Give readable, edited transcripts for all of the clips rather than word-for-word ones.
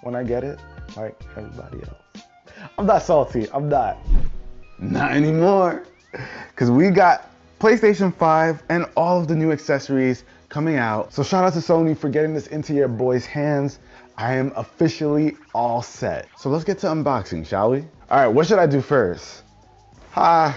when I get it, like everybody else. I'm not salty, I'm not. Not anymore. Because we got PlayStation 5 and all of the new accessories coming out. So shout out to Sony for getting this into your boys' hands. I am officially all set. So let's get to unboxing, shall we? All right, what should I do first? Hi.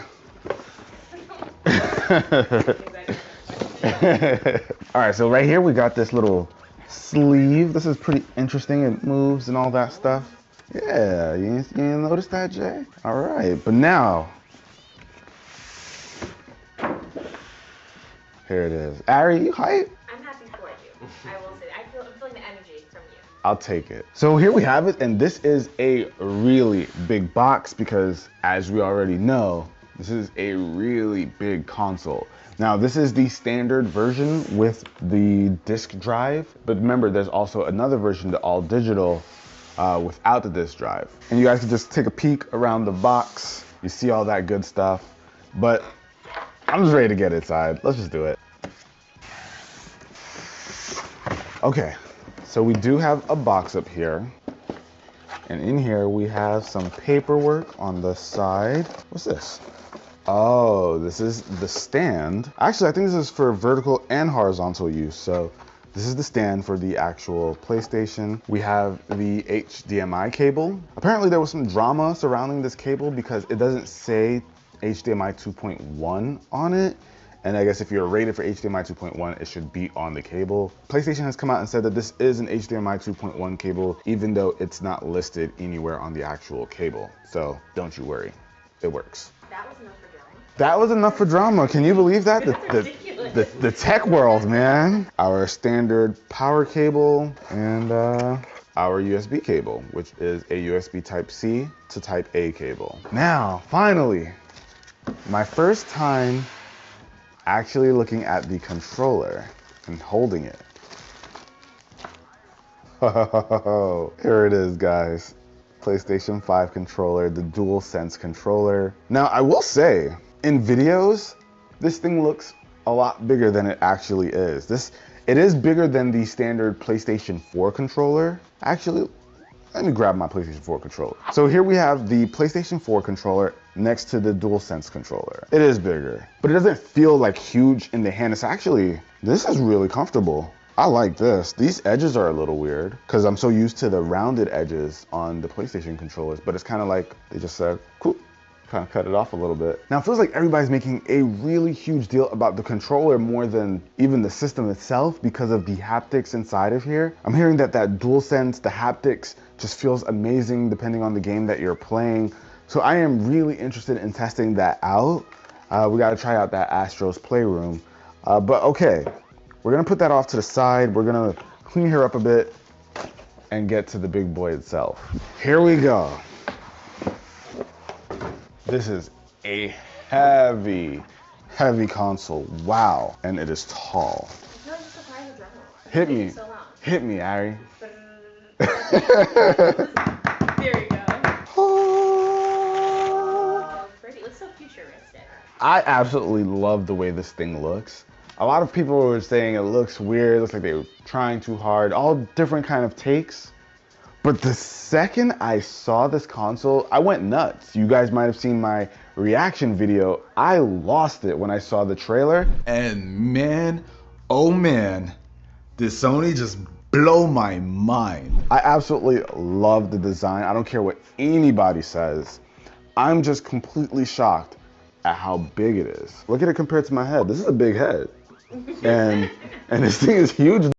All right, so right here we got this little sleeve. This is pretty interesting. It moves and all that stuff. Yeah, you didn't notice that, Jay? All right, but now, here it is. Ari, you hype? I'm happy for you. I will say that. I'm feeling the energy from you. I'll take it. So here we have it, and this is a really big box because, as we already know, this is a really big console. Now, this is the standard version with the disk drive, but remember, there's also another version, the all digital, without the disk drive. And you guys can just take a peek around the box. You see all that good stuff, but I'm just ready to get inside. Let's just do it. Okay, so we do have a box up here. And in here we have some paperwork on the side. What's this? Oh, this is the stand. Actually, I think this is for vertical and horizontal use. So this is the stand for the actual PlayStation. We have the HDMI cable. Apparently there was some drama surrounding this cable because it doesn't say HDMI 2.1 on it. And I guess if you're rated for HDMI 2.1, it should be on the cable. PlayStation has come out and said that this is an HDMI 2.1 cable, even though it's not listed anywhere on the actual cable. So don't you worry, it works. That was enough for drama. That was enough for drama. Can you believe that? The tech world, man. Our standard power cable and our USB cable, which is a USB Type-C to Type-A cable. Now, finally, my first time actually looking at the controller and holding it. Here it is, guys. PlayStation 5 controller, the DualSense controller. Now, I will say, in videos, this thing looks a lot bigger than it actually is. It is bigger than the standard PlayStation 4 controller. Actually, let me grab my PlayStation 4 controller. So here we have the PlayStation 4 controller next to the DualSense controller. It is bigger, but it doesn't feel like huge in the hand. It's actually, this is really comfortable. I like this. These edges are a little weird because I'm so used to the rounded edges on the PlayStation controllers, but it's kind of like they just said, cool, kind of cut it off a little bit. Now it feels like everybody's making a really huge deal about the controller more than even the system itself because of the haptics inside of here. I'm hearing that DualSense, the haptics just feels amazing depending on the game that you're playing. So I am really interested in testing that out. We got to try out that Astro's Playroom. But okay. We're gonna put that off to the side. We're gonna clean her up a bit and get to the big boy itself. Here we go. This is a heavy console. Wow, and it is tall. Hit me, hit me, Ari. There you go. Oh, pretty. It looks so futuristic. I absolutely love the way this thing looks. A lot of people were saying it looks weird, looks like they were trying too hard, all different kind of takes. But the second I saw this console, I went nuts. You guys might have seen my reaction video. I lost it when I saw the trailer. And man, oh man, did Sony just blow my mind. I absolutely love the design. I don't care what anybody says. I'm just completely shocked at how big it is. Look at it compared to my head. This is a big head. And this thing is huge.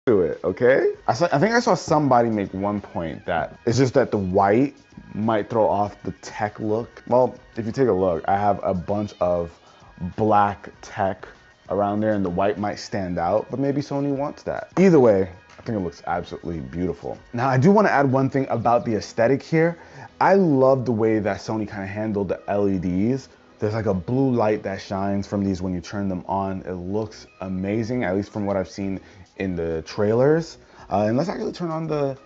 To it, okay? I think I saw somebody make one point that it's just that the white might throw off the tech look. Well, if you take a look, I have a bunch of black tech around there and the white might stand out, but maybe Sony wants that. Either way, I think it looks absolutely beautiful. Now, I do want to add one thing about the aesthetic here. I love the way that Sony kind of handled the LEDs. There's like a blue light that shines from these when you turn them on. It looks amazing, at least from what I've seen in the trailers. And let's actually turn on the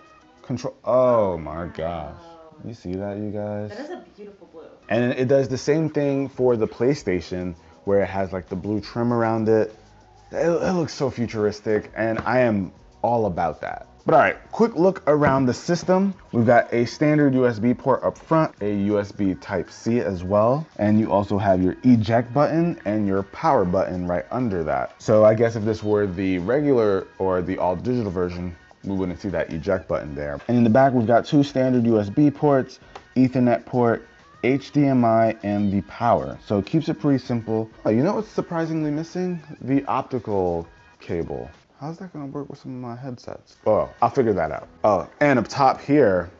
control. Oh my gosh. You see that, you guys? That is a beautiful blue. And it does the same thing for the PlayStation, where it has like the blue trim around it. It looks so futuristic, and I am all about that. But all right, quick look around the system. We've got a standard USB port up front, a USB Type-C as well, and you also have your eject button and your power button right under that. So I guess if this were the regular or the all digital version, we wouldn't see that eject button there. And in the back, we've got two standard USB ports, Ethernet port, HDMI, and the power. So it keeps it pretty simple. Oh, you know what's surprisingly missing? The optical cable. How's that gonna work with some of my headsets? Oh, I'll figure that out. Oh, and up top here,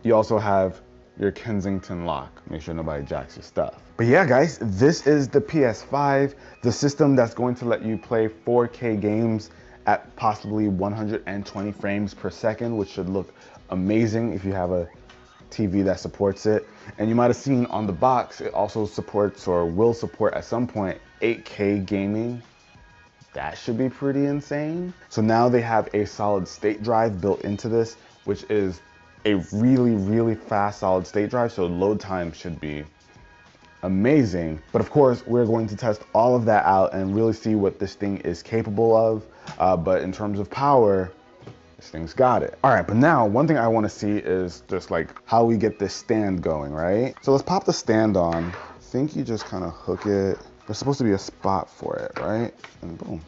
you also have your Kensington lock. Make sure nobody jacks your stuff. But yeah, guys, this is the PS5, the system that's going to let you play 4K games at possibly 120 frames per second, which should look amazing if you have a TV that supports it. And you might have seen on the box, it also supports or will support at some point 8K gaming. That should be pretty insane. So now they have a solid state drive built into this, which is a really, really fast solid state drive. So load time should be amazing. But of course, we're going to test all of that out and really see what this thing is capable of. But in terms of power, this thing's got it. All right, but now one thing I want to see is just like how we get this stand going, right? So let's pop the stand on. I think you just kind of hook it. There's supposed to be a spot for it, right? And boom.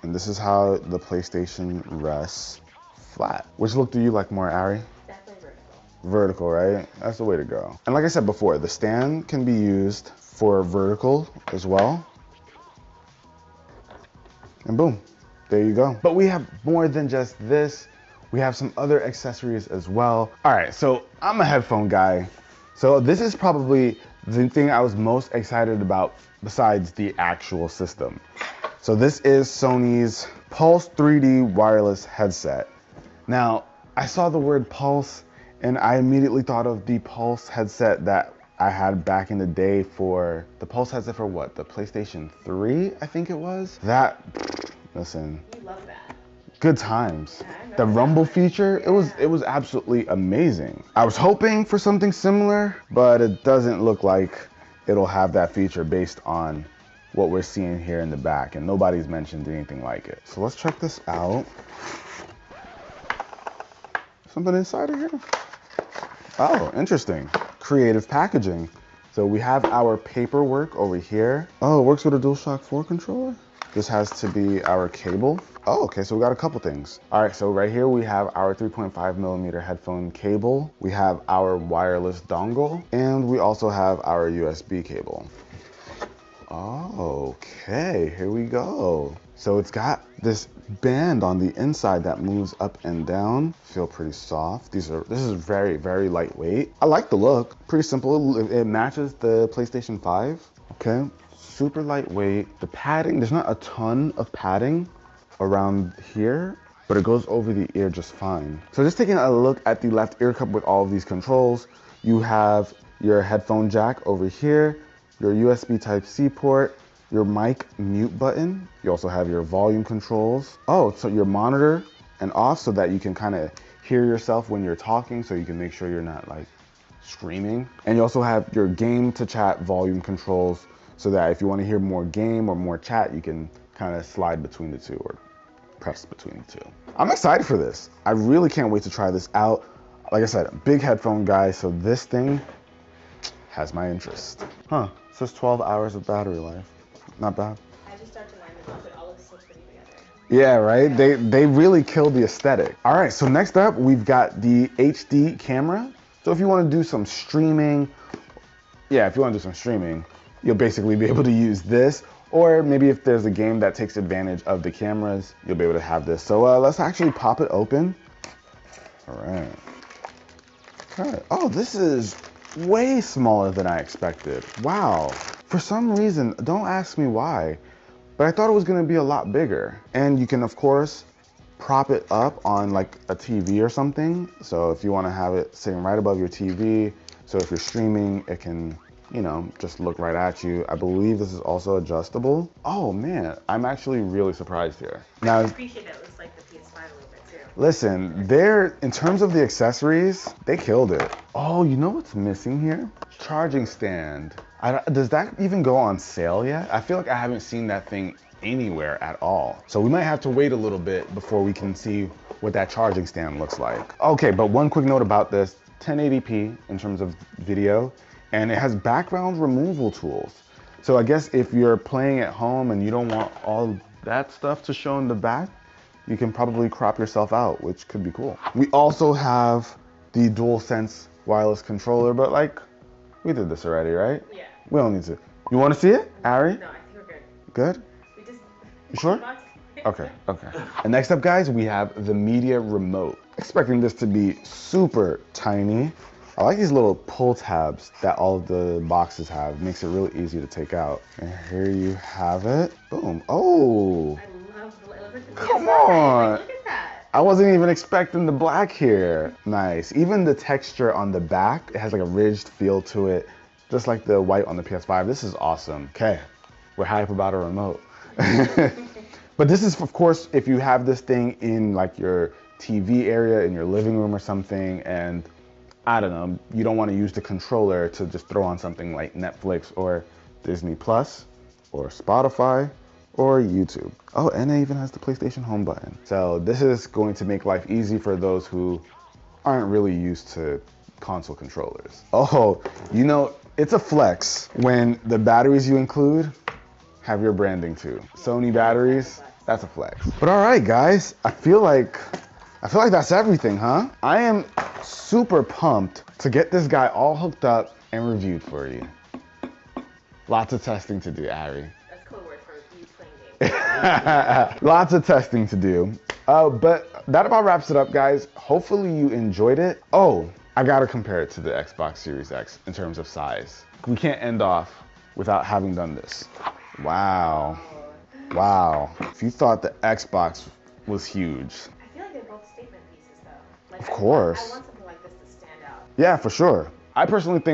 And this is how the PlayStation rests flat. Which look do you like more, Ari? Definitely vertical. Vertical, right? That's the way to go. And like I said before, the stand can be used for vertical as well. And boom, there you go. But we have more than just this. We have some other accessories as well. All right, so I'm a headphone guy. So this is probably the thing I was most excited about besides the actual system. So this is Sony's Pulse 3D wireless headset. Now, I saw the word Pulse and I immediately thought of the Pulse headset that I had back in the day for the Pulse headset for what? The PlayStation 3, I think it was. That, listen. You love that. Good times. Yeah, The rumble feature, it was absolutely amazing. I was hoping for something similar, but it doesn't look like it'll have that feature based on what we're seeing here in the back, and nobody's mentioned anything like it. So let's check this out. Something inside of here? Oh, interesting. Creative packaging. So we have our paperwork over here. Oh, it works with a DualShock 4 controller? This has to be our cable. Oh, okay, so we got a couple things. All right, so right here we have our 3.5mm headphone cable. We have our wireless dongle, and we also have our USB cable. Oh, okay, here we go. So it's got this band on the inside that moves up and down. Feel pretty soft. This is very, very lightweight. I like the look, pretty simple. It matches the PlayStation 5, okay? Super lightweight. The padding, there's not a ton of padding around here, but it goes over the ear just fine. So just taking a look at the left ear cup with all of these controls, you have your headphone jack over here, your USB Type-C port, your mic mute button. You also have your volume controls. Oh, so your monitor and off so that you can kind of hear yourself when you're talking, so you can make sure you're not like screaming. And you also have your game to chat volume controls so that if you want to hear more game or more chat, you can kind of slide between the two or press between the two. I'm excited for this. I really can't wait to try this out. Like I said, big headphone guy, so this thing has my interest. Huh, it says 12 hours of battery life. Not bad. I just start to line them up, it all looks so pretty together. Yeah, right? They really killed the aesthetic. All right, so next up, we've got the HD camera. So if you want to do some streaming, you'll basically be able to use this. Or maybe if there's a game that takes advantage of the cameras, you'll be able to have this. So let's actually pop it open. All right. Okay. Oh, this is way smaller than I expected. Wow. For some reason, don't ask me why, but I thought it was gonna be a lot bigger. And you can, of course, prop it up on like a TV or something. So if you wanna have it sitting right above your TV, so if you're streaming, it can you know, just look right at you. I believe this is also adjustable. Oh man, I'm actually really surprised here. I Now, appreciate that it looks like the PS5 a little bit too. listen, in terms of the accessories, they killed it. Oh, you know what's missing here? Charging stand. Does that even go on sale yet? I feel like I haven't seen that thing anywhere at all. So we might have to wait a little bit before we can see what that charging stand looks like. Okay, but one quick note about this, 1080p in terms of video, and it has background removal tools. So I guess if you're playing at home and you don't want all that stuff to show in the back, you can probably crop yourself out, which could be cool. We also have the DualSense wireless controller, but like, we did this already, right? Yeah. We don't need to. You want to see it, Ari? No, I think we're good. Good? We just. You sure? Okay. And next up, guys, we have the media remote. Expecting this to be super tiny. I like these little pull tabs that all of the boxes have. Makes it really easy to take out. And here you have it. Boom. Oh, I love the. It looks like the come PS5. on. Look at that. I wasn't even expecting the black here. Nice. Even the texture on the back, it has like a ridged feel to it, just like the white on the PS5. This is awesome. Okay, we're hype about a remote. But this is, of course, if you have this thing in like your TV area in your living room or something, and I don't know, you don't want to use the controller to just throw on something like Netflix or Disney Plus or Spotify or YouTube. Oh, and it even has the PlayStation Home button. So this is going to make life easy for those who aren't really used to console controllers. Oh, you know, it's a flex when the batteries you include have your branding too. Sony batteries, that's a flex. But all right, guys, I feel like that's everything, huh? I am super pumped to get this guy all hooked up and reviewed for you. Lots of testing to do, Ari. That's code word for you playing games. Lots of testing to do. But that about wraps it up, guys. Hopefully you enjoyed it. Oh, I gotta compare it to the Xbox Series X in terms of size. We can't end off without having done this. Wow. Wow. If you thought the Xbox was huge. I feel like they're both statement pieces though. Like, Of course. I want something like this to stand out. Yeah, for sure. I personally think